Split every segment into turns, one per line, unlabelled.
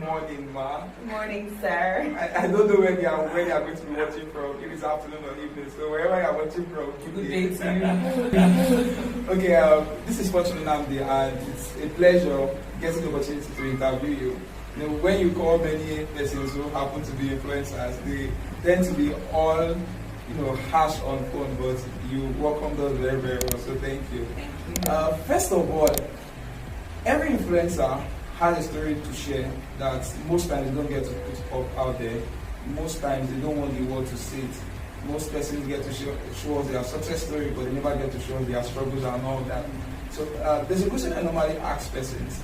morning, ma.
Good morning, sir.
I don't know where they are going to be watching from, if it's afternoon or evening, so wherever you are watching from,
good day to you.
Okay, this is Fortune Namdi, and it's a pleasure getting the opportunity to interview you. You know, when you call many persons who happen to be influencers, they tend to be all, you know, harsh on phone, but you welcome those very, very well, so thank you.
Thank you.
First of all, every influencer has a story to share that most times they don't get to put up out there. Most times they don't want the world to see it. Most persons get to show us their success story, but they never get to show us their struggles and all that. So there's a question I normally ask persons,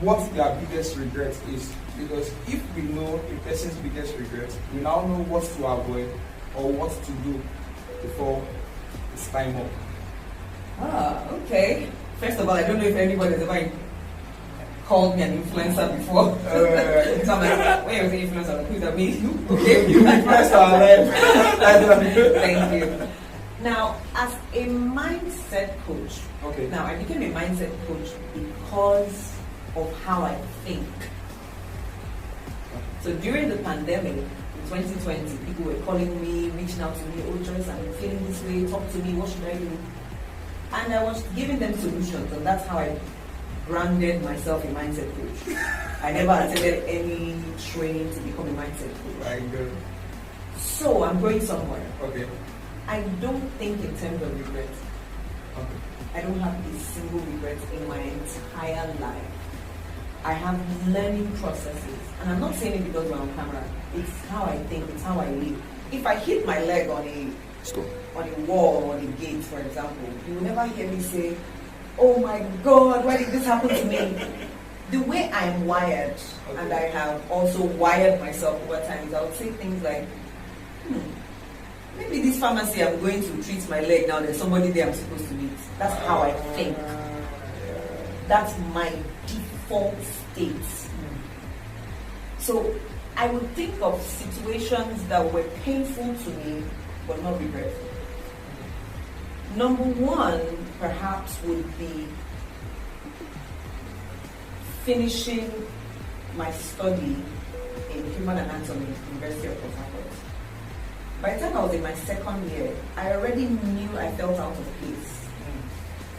what their biggest regret is. Because if we know a person's biggest regret, we now know what to avoid or what to do before it's time up.
Okay. First of all, I don't know if anybody has ever called me an influencer before. So I'm like, wait, was an influencer? Who's that me? Okay.
You influenced our life.
Thank you. Now, as a mindset coach,
Okay.
now I became a mindset coach because of how I think. So during the pandemic, in 2020, people were calling me, reaching out to me, oh Joyce, I'm feeling this way, talk to me, what should I do? And I was giving them solutions, and that's how I branded myself a mindset coach. I never attended any training to become a mindset coach.
Very good.
So I'm going somewhere.
Okay.
I don't think in terms of regret.
Okay.
I don't have a single regret in my entire life. I have learning processes. And I'm not saying it because we're on camera. It's how I think, it's how I live. If I hit my leg on a wall or on a gate, for example, you will never hear me say, oh my God, why did this happen to me? The way I am wired,
okay,
and I have also wired myself over time, is I would say things like, maybe this pharmacy I'm going to treat my leg now, there's somebody there I'm supposed to meet. That's how I think. That's my default state. So I would think of situations that were painful to me, but not regretful. Number one, perhaps, would be finishing my study in human anatomy at the University of Port Harcourt. By the time I was in my second year, I already knew I felt out of place.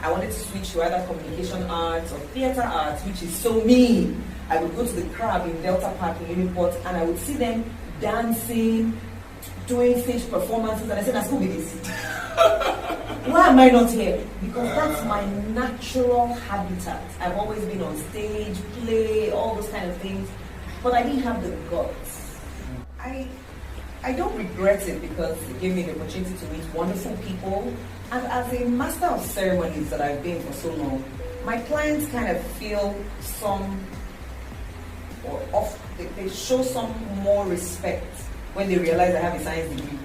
I wanted to switch to either communication arts or theater arts, which is so me. I would go to the Crab in Delta Park in Uniport, and I would see them dancing, doing stage performances, and I said, "Let's go with this." Why am I not here? Because that's my natural habitat. I've always been on stage, play, all those kind of things, but I didn't have the guts. I don't regret it because it gave me the opportunity to meet wonderful people. And as a master of ceremonies that I've been for so long, my clients kind of feel they show some more respect when they realize I have a science degree.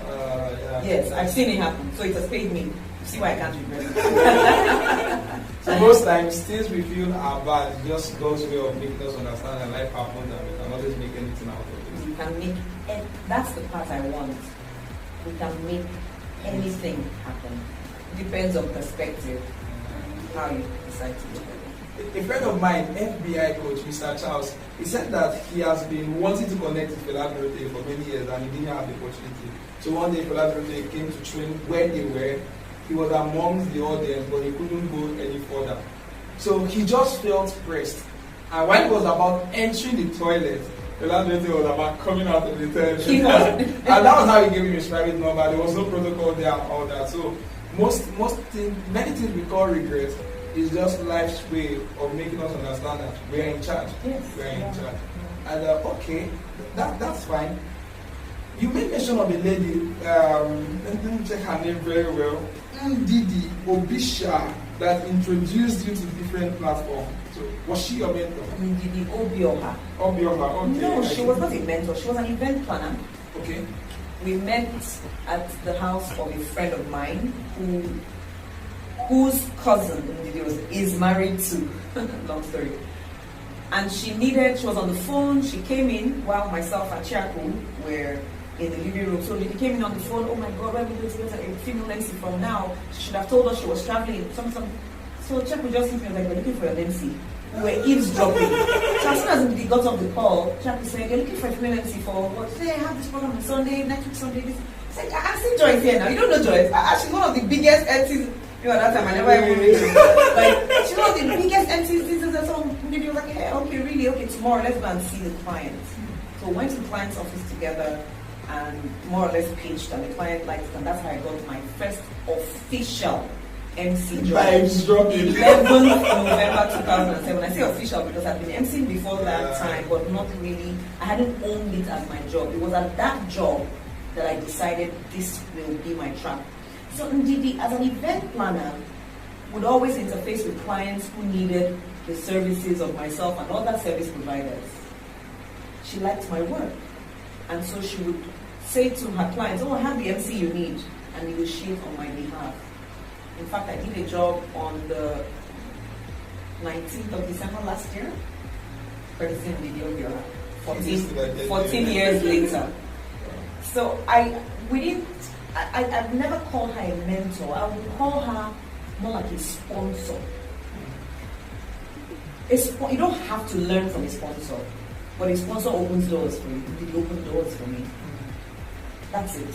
Yeah.
Yes, I've seen it happen, so it has paid me. You see why I can't regret it.
So most times, things we feel are bad, just God's way of making us understand that life happens and we can always make anything out of it.
We can make it. That's the part I want. We can make anything happen. Depends on perspective, how you decide to look at it.
A friend of mine, FBI coach, Mr. Charles, he said that he has been wanting to connect with Fela Durante for many years and he didn't have the opportunity. So one day Fela Durante came to train where they were. He was amongst the audience, but he couldn't go any further. So he just felt pressed. And when he was about entering the toilet, Fela Durante was about coming out of the toilet. And that was how he gave him his private number. There was no protocol there and all that. So many things we call regret is just life's way of making us understand that we're in charge.
Yes.
We're in charge. And okay, that's fine. You made mention of a lady, let me check her name very well, Ndidi Obisha, that introduced you to different platforms. So was she your mentor?
Ndidi Obioha.
Obioha, okay.
No, she was not a mentor, she was an event planner.
Okay.
We met at the house of a friend of mine whose cousin is married to, long story. And she was on the phone, she came in while myself and Chiaku were in the living room. So she came in on the phone, oh my God, why are we going to get a female MC from now? She should have told us she was traveling. So Chiaku just simply was like, we're looking for an MC. we were eavesdropping. So as soon as we got off the call, Jackie said, "You're looking for a female MC for what? Today I have this program on Sunday, next week Sunday." This. I said, "I see Joyce here now. You don't know Joyce? She's one of the biggest MCs." You know, at that time I never even read it. Like, she's one of the biggest MCs. This is so. He was like, "Yeah, okay, really, okay. Tomorrow, let's go and see the client." So we went to the client's office together and more or less pitched, and the client liked it, and that's how I got my first official MC job. 11th November 2007. I say official because I've been MCing before that time, but not really. I hadn't owned it as my job. It was at that job that I decided this will be my track. So Ndidi, as an event planner, would always interface with clients who needed the services of myself and other service providers. She liked my work, and so she would say to her clients, "Oh, I have the MC you need," and negotiate on my behalf. In fact, I did a job on the 19th of December last year. 14 years later. So I've never called her a mentor. I would call her more like a sponsor. You don't have to learn from a sponsor, but a sponsor opens doors for you. It opened doors for me. That's it.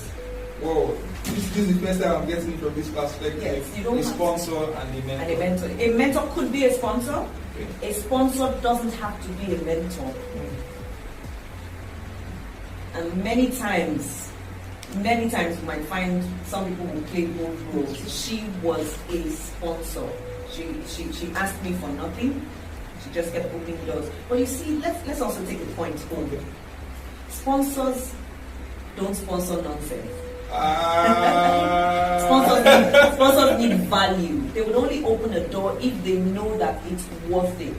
Whoa, this is the first time I'm getting it from this perspective.
Yes, you don't
a sponsor and a mentor.
And a mentor. A mentor could be a sponsor.
Okay.
A sponsor doesn't have to be a mentor. And many times you might find some people who play both roles. She was a sponsor. She asked me for nothing. She just kept opening doors. But you see, let's also take a point home. Sponsors don't sponsor nonsense. Sponsors need value. They would only open a door if they know that it's worth it.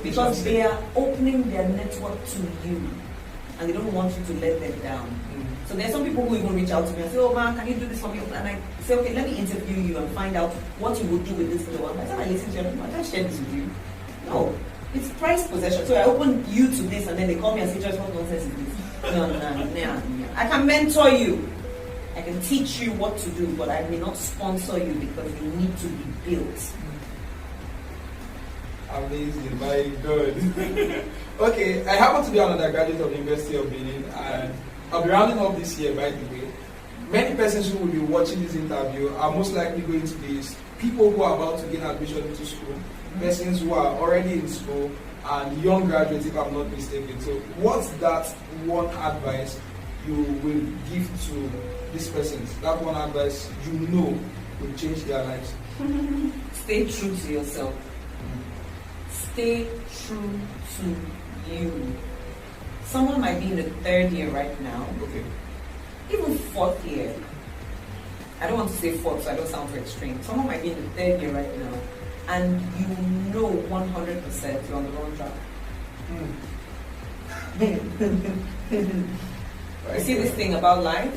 Because they are opening their network to you and they don't want you to let them down. So there are some people who even reach out to me and say, "Oh man, can you do this for me?" And I say, "Okay, let me interview you and find out what you would do with this door." And by the time I listen to you, I can't share this with you. No, it's prized possession. So I open you to this and then they call me and say, "Joyce, what nonsense is this?" No. I can mentor you. I can teach you what to do, but I may not sponsor you because you need to be built.
Amazing, my God. Okay, I happen to be an undergraduate of the University of Benin, and I'll be rounding up this year, by the way. Many persons who will be watching this interview are most likely going to be people who are about to gain admission into school, persons who are already in school, and young graduates, if I'm not mistaken. So what's that one advice you will give to these persons? That one advice you know will change their lives?
Stay true to yourself. Stay true to you. Someone might be in the 3rd year right now.
Okay.
Even 4th year. I don't want to say 4th, so I don't sound too extreme. Someone might be in the 3rd year right now, and you know 100% you're on the wrong track. You see this thing about life?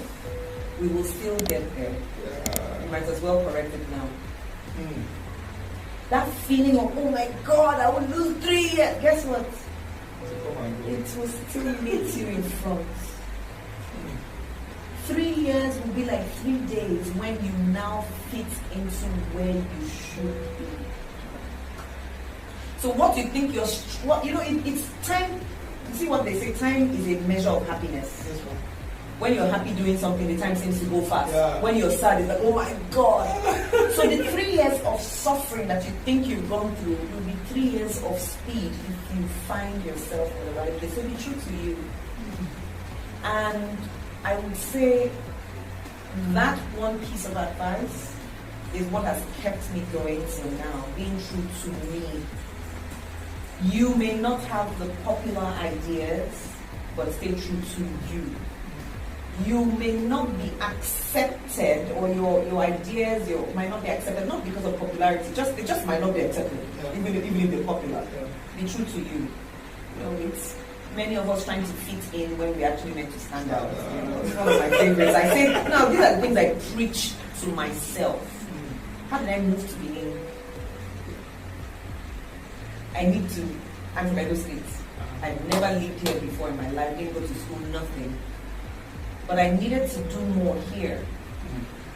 We will still get there.
Yeah.
You might as well correct it now. That feeling of, "Oh my God, I will lose 3 years." Guess what? It will still meet you in front. 3 years will be like 3 days when you now fit into where you should be. So what you think it's time. You see what they say, time is a measure of happiness. When you're happy doing something, the time seems to go fast.
Yeah.
When you're sad, it's like, "Oh my God." So the 3 years of suffering that you think you've gone through will be 3 years of speed if you find yourself in the right place. So be true to you. And I would say that one piece of advice is what has kept me going till now, being true to me. You may not have the popular ideas, but stay true to you. You may not be accepted, or your ideas might not be accepted, not because of popularity, they just might not be accepted, even if they're popular. Be true to you. It's many of us trying to fit in when we actually meant to stand out. It's one of my favorites. I say, no, these are the things I preach to myself. How did I move to Benin? I'm from Edo State. I've never lived here before in my life, didn't go to school, nothing. But I needed to do more here.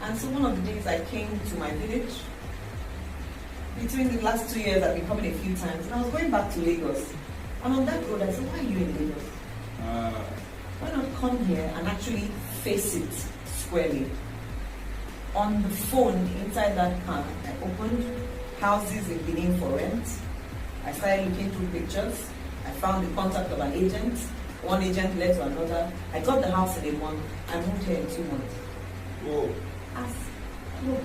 And so one of the days I came to my village, between the last 2 years, I've been coming a few times, and I was going back to Lagos. And on that road, I said, why are you in Lagos? Why not come here and actually face it squarely? On the phone inside that car, I opened houses in Benin for rent. I started looking through pictures. I found the contact of an agent. One agent led to another. I got the house in a month. I moved here in 2 months.
Whoa.
Look,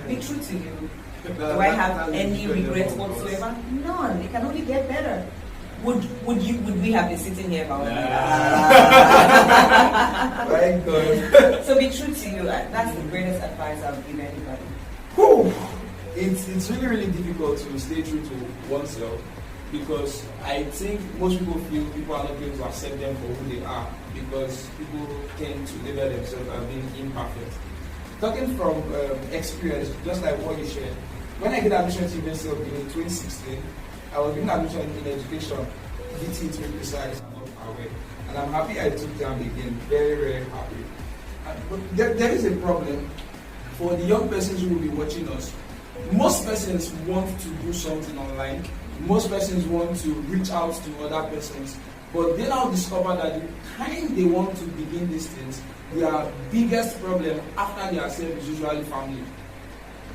be true to you. Do I have any regrets whatsoever? None. It can only get better. Would we have been sitting here about
Thank God.
So be true to you. That's the greatest advice I would give anybody.
Whew. It's really, really difficult to stay true to oneself, because I think most people feel people are not going to accept them for who they are, because people tend to label themselves as being imperfect. Talking from experience, just like what you shared, when I did admission to University of Benin in 2016, I was doing admission in education, DT to be precise, I'm not aware. And I'm happy I took them again, very, very happy. But there is a problem for the young persons who will be watching us. Most persons want to do something online. Most persons want to reach out to other persons. But they now discover that the time they want to begin these things, their biggest problem after they accept is usually family.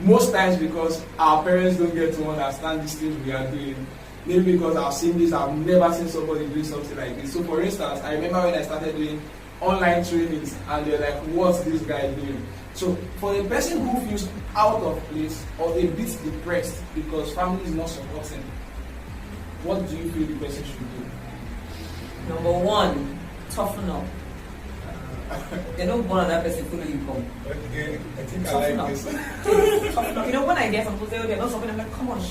Most times because our parents don't get to understand these things we are doing. Maybe because I've seen this, I've never seen somebody doing something like this. So for instance, I remember when I started doing online trainings and they're like, what's this guy doing? So for a person who feels out of place or a bit depressed because family is not supporting, what do you feel the person should do?
Number one, toughen up. They don't want another person follow you come.
Okay, I think
Toughen
I like
up.
this.
Toughen up. You know, when I get some people say, oh, they're not something, I'm like, come on,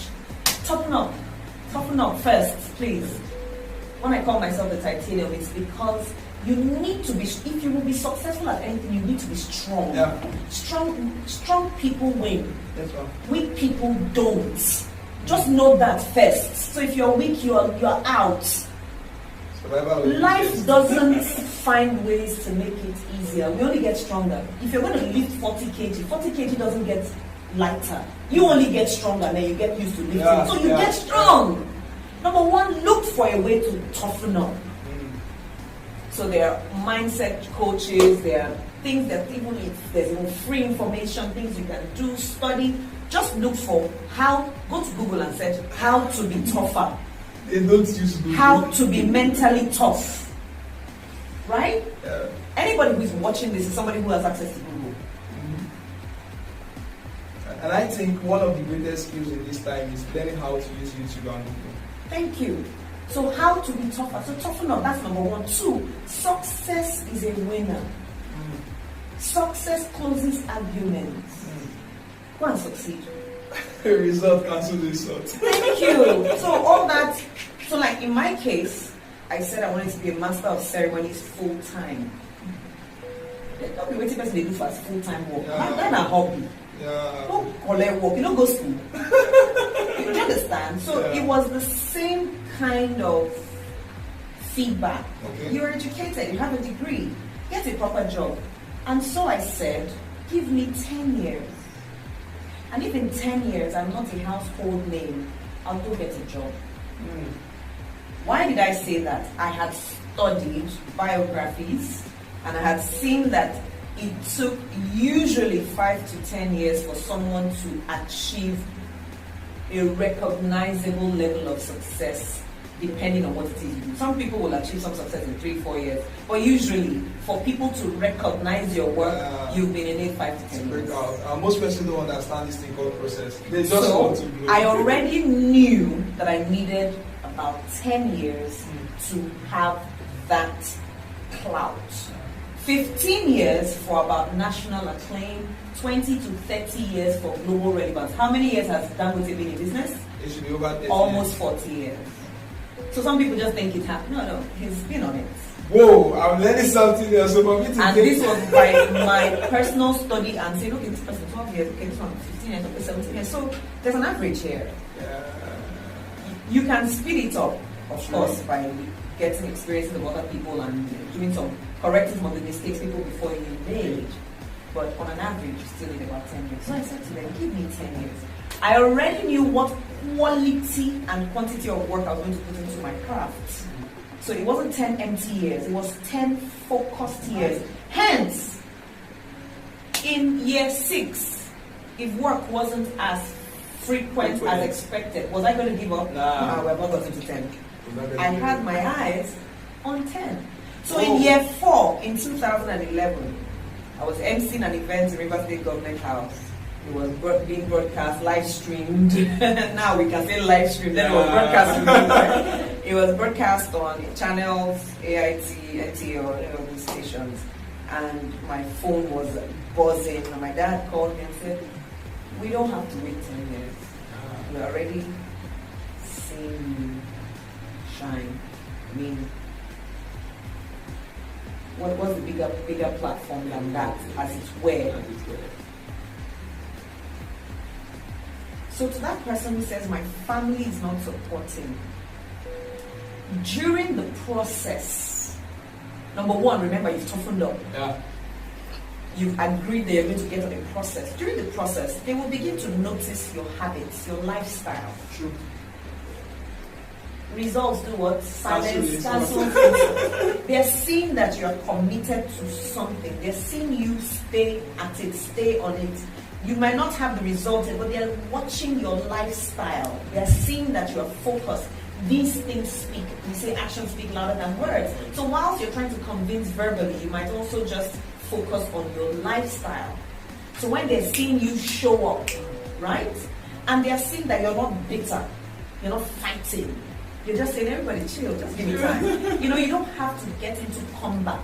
toughen up. Toughen up first, please. When I call myself the titanium, it's because you need to be, if you will be successful at anything, you need to be strong.
Yeah.
Strong people win.
That's right.
Weak people don't. Just know that first. So if you're weak, you're out. Life doesn't find ways to make it easier. We only get stronger. If you're going to lift 40 kg doesn't get lighter. You only get stronger and then you get used to lifting. So you get strong. Number one, look for a way to toughen up. So there are mindset coaches, there are things that even if there's even free information, things you can do, study. Just look for go to Google and search how to be tougher.
They don't use Google.
How to be mentally tough. Right?
Yeah.
Anybody who is watching this is somebody who has access to Google.
And I think one of the greatest skills in this time is learning how to use YouTube and Google.
Thank you. So how to be tougher? So toughen up, that's number one. Two, success is a winner. Success closes arguments. Go and succeed.
Result cancel result.
Thank you. So all that, so like in my case, I said I wanted to be a master of ceremonies full time. Don't be waiting person they do for full time work. That's a hobby.
Yeah.
Don't collect work. You don't go school. You understand? So it was the same kind of feedback.
Okay.
You're educated. You have a degree. Get a proper job. And so I said, give me 10 years. And if in 10 years I'm not a household name, I'll go get a job. Why did I say that? I had studied biographies and I had seen that it took usually 5 to 10 years for someone to achieve a recognizable level of success, depending on what it is you do. Some people will achieve some success in 3-4 years, but usually for people to recognize your work, you've been in it 5 to 10 years.
Most people don't understand this thing called process. They just want to grow.
I already knew that I needed about 10 years to have that clout. 15 years for about national acclaim, 20 to 30 years for global relevance. How many years has Dangote been in business?
It should be over 30
Almost
years.
40 years. So some people just think it happened. No, he's been on it.
Whoa, I'm learning something else. So for me to
And this was by my personal study and saying, okay, this person 12 years, okay, this one 15 years, okay, 17 years. So there's an average here. You can speed it up, of course, by getting experiences of other people and doing correcting some of the mistakes people before you made. But on an average, you still need about 10 years. So I said to them, give me 10 years. I already knew what quality and quantity of work I was going to put into my craft. So it wasn't 10 empty years, it was 10 focused years. Hence, in year 6, if work wasn't as frequent as expected, was I going to give up?
Nah.
No, we're not gotten to 10. I had my eyes on 10. So
Oh.
in year 4, in 2011, I was emceeing an event in River State Government House. It was being broadcast, live streamed. Now we can say live streamed. Then it was broadcast. It was broadcast on channels, AIT, NTO, any of these stations. And my phone was buzzing. And my dad called me and said, "We don't have to wait 10 years. We're already seeing you shine." I mean, what was the bigger platform than that, as it were? So to that person who says my family is not supporting, during the process, number one, remember you've toughened up.
Yeah.
You've agreed that you're going to get on a process. During the process, they will begin to notice your habits, your lifestyle.
True.
Results do what? Silence,
Cancel.
They're seeing that you're committed to something. They're seeing you stay at it, stay on it. You might not have the result, but they're watching your lifestyle. They're seeing that you're focused. These things speak. We say actions speak louder than words. So whilst you're trying to convince verbally, you might also just focus on your lifestyle. So when they're seeing you show up, right? And they're seeing that you're not bitter, you're not fighting. You're just saying, everybody chill, just give me time. You don't have to get into combat.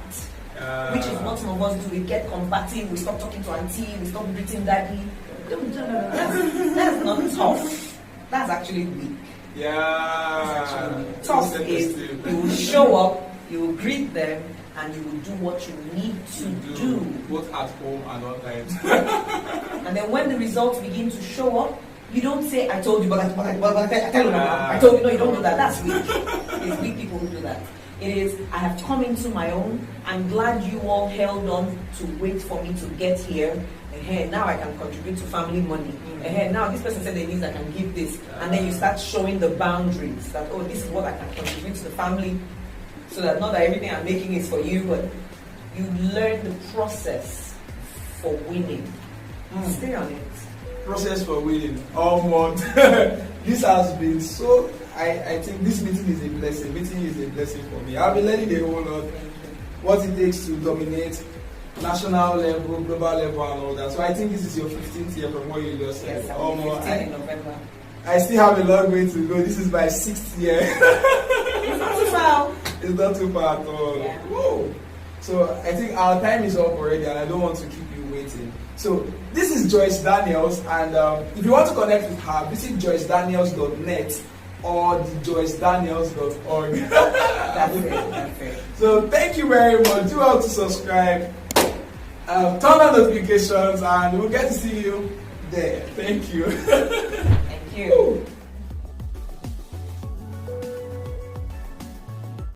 Which is what some of us do. We get combating, we stop talking to auntie, we stop greeting daddy. That's not tough. That's actually weak.
Yeah.
Tough is you will show up, you will greet them, and you will do what you need to do.
Both at home and online.
And then when the results begin to show up, you don't say, "I told you, but I tell you now. I told you." No, you don't do that. That's weak. It's weak people who do that. It is, "I have come into my own. I'm glad you all held on to wait for me to get here. Now I can contribute to family money. Now this person said they need, I can give this." And then you start showing the boundaries that, "Oh, this is what I can contribute to the family." So that not that everything I'm making is for you, but you learn the process for winning. Stay on it.
Process for winning. This has been so. I think this meeting is a blessing. Meeting is a blessing for me. I've been learning a whole lot. What it takes to dominate national level, global level, and all that. So I think this is your 15th year from what you just said.
Yes, I'm 15 in November.
I still have a long way to go. This is my 6th year.
It's not too far.
It's not too far at all.
Yeah.
Whoa. So I think our time is up already, and I don't want to keep you waiting. So this is Joyce Daniels, and if you want to connect with her, visit joycedaniels.net or the joycedaniels.org.
That's it.
So thank you very much. Do well to subscribe, turn on notifications, and we'll get to see you there. Thank you.
Thank you.